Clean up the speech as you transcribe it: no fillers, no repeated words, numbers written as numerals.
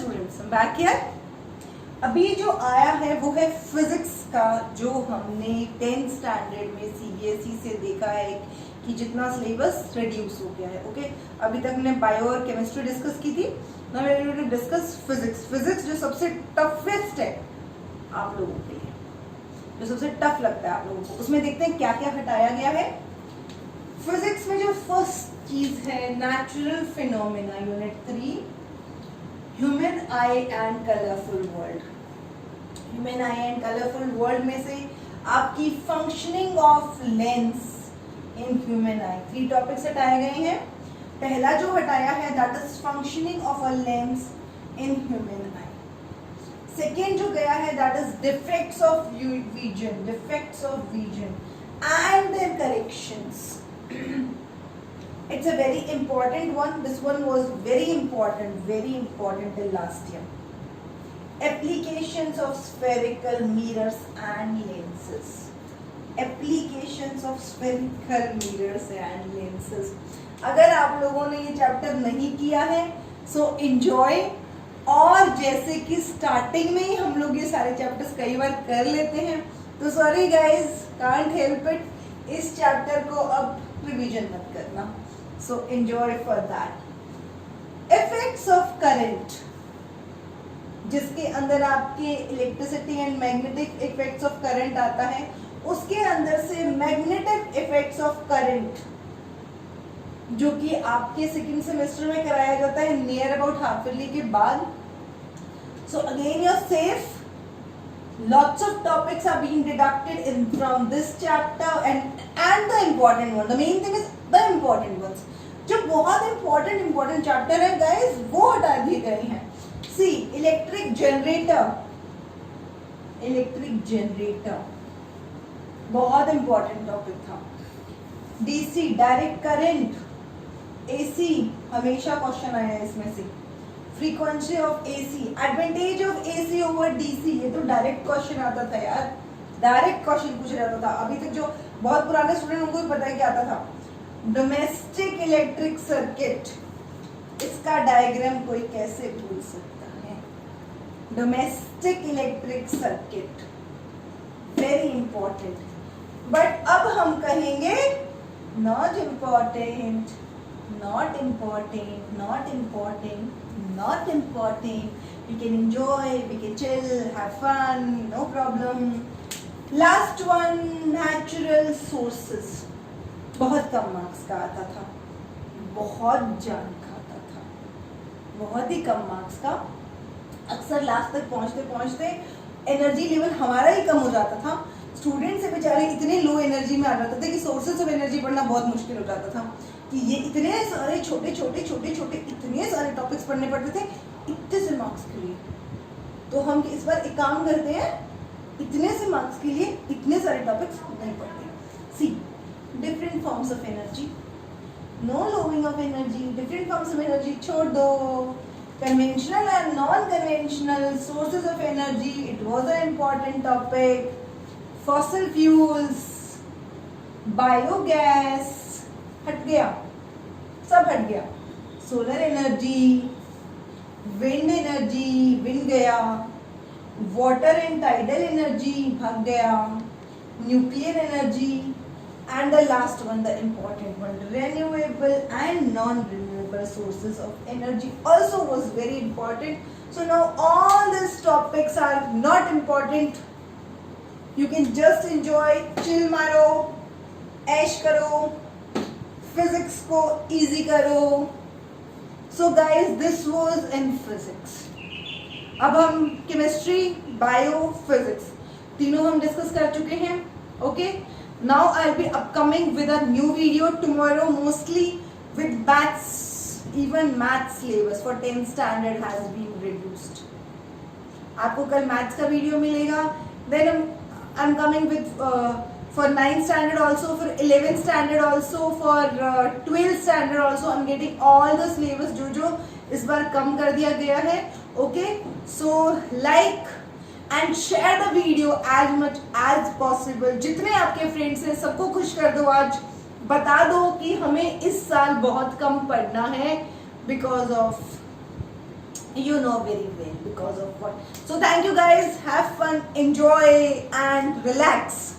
Students, back here. अभी जो आया है वो है फिजिक्स का, जो हमने 10th स्टैंडर्ड में सीबीएसई से देखा है कि जितना सिलेबस रिड्यूस हो गया है। ओके, अभी तक हमने बायो और केमिस्ट्री डिस्कस की थी। Now we are going to discuss physics. Physics जो सबसे टफेस्ट है आप लोगों के लिए, जो सबसे टफ लगता है आप लोगों को, उसमें देखते हैं क्या क्या हटाया गया है। फिजिक्स में जो फर्स्ट चीज है natural phenomena, unit 3, human eye and colourful world. Human eye and colourful world में से आपकी functioning of lens in human eye, 3 topics हटाए गए हैं। पहला जो हटाया है that is functioning of a lens in human eye. Second जो गया है that is defects of vision, defects of vision and their corrections. It's a very important one. This one was very important till last year. Applications of spherical mirrors and lenses. Applications of spherical mirrors and lenses. अगर आप लोगों ने ये chapter नहीं किया है so enjoy, और जैसे कि स्टार्टिंग में ही हम लोग ये सारे चैप्टर्स कई बार कर लेते हैं तो sorry guys, can't help it, इस चैप्टर को अब रिवीजन मत करना। So enjoy for that. Effects of current, जिसके अंदर आपके electricity and magnetic effects of current आता है, उसके अंदर से मैग्नेटिक इफेक्ट्स ऑफ करंट जो कि आपके सेकेंड सेमेस्टर में कराया जाता है नियर अबाउट हाफ ईयरली के बाद। So again you're safe. Lots of topics are being deducted in from this chapter and the important one. The main thing is the important ones. जो बहुत important chapter है guys वो हटा दिए गए हैं। सी इलेक्ट्रिक जनरेटर बहुत इंपॉर्टेंट टॉपिक था। डीसी डायरेक्ट करंट, एसी हमेशा क्वेश्चन आया है इसमें से। Frequency of AC, advantage of AC over DC, ये तो डायरेक्ट क्वेश्चन आता था यार, डायरेक्ट क्वेश्चन पूछा जाता था। अभी तक जो बहुत पुराने स्टूडेंट उनको भी पता है क्या आता था। डोमेस्टिक इलेक्ट्रिक सर्किट, इसका डायग्राम कोई कैसे भूल सकता है। Domestic electric circuit very important, but अब हम कहेंगे not important, not important. We can enjoy, we can chill, have fun, no problem. Last one, natural sources. बहुत कम मार्क्स का आता था, बहुत जान खाता था, बहुत ही कम मार्क्स का। अक्सर लास्ट तक पहुंचते एनर्जी लेवल हमारा ही कम हो जाता था। स्टूडेंट से बेचारे इतने लो एनर्जी में आ जाते थे कि सोर्सेज ऑफ एनर्जी पढ़ना बहुत मुश्किल हो जाता था कि ये इतने सारे छोटे इतने सारे टॉपिक्स पढ़ने पड़ते थे इतने से मार्क्स के लिए। तो हम इस बार एक काम करते हैं, इतने से मार्क्स के लिए इतने सारे टॉपिक्स नहीं पढ़ते। See different forms of energy, no lowing of energy, different forms of energy छोड़ दो। Conventional and non conventional sources of energy, it was a important topic. Fossil fuels, biogas हट गया, सब हट गया। सोलर एनर्जी, विंड गया। Water and tidal energy भाग गया। Nuclear energy and the last one, the important one, renewable and non-renewable sources of energy also was very important. So now all these topics are not important. You can just enjoy, chill मारो, ऐश करो, physics को easy करो। So guys this was in physics. अब हम chemistry, bio, physics तीनों हम discuss कर चुके हैं। Okay, now I will be upcoming with a new video tomorrow, mostly with maths. Even maths syllabus for 10th standard has been reduced. आपको कल maths का वीडियो मिलेगा। Then I am coming with for 9th standard also, for 11th standard also, for 12th standard also. I'm getting all the syllabus जो इस बार कम कर दिया गया है। Okay, so like and share the video as much as possible. जितने आपके friends हैं सबको खुश कर दो। आज बता दो कि हमें इस साल बहुत कम पढ़ना है because of You know very well because of what. So thank you guys. Have fun, enjoy, and relax.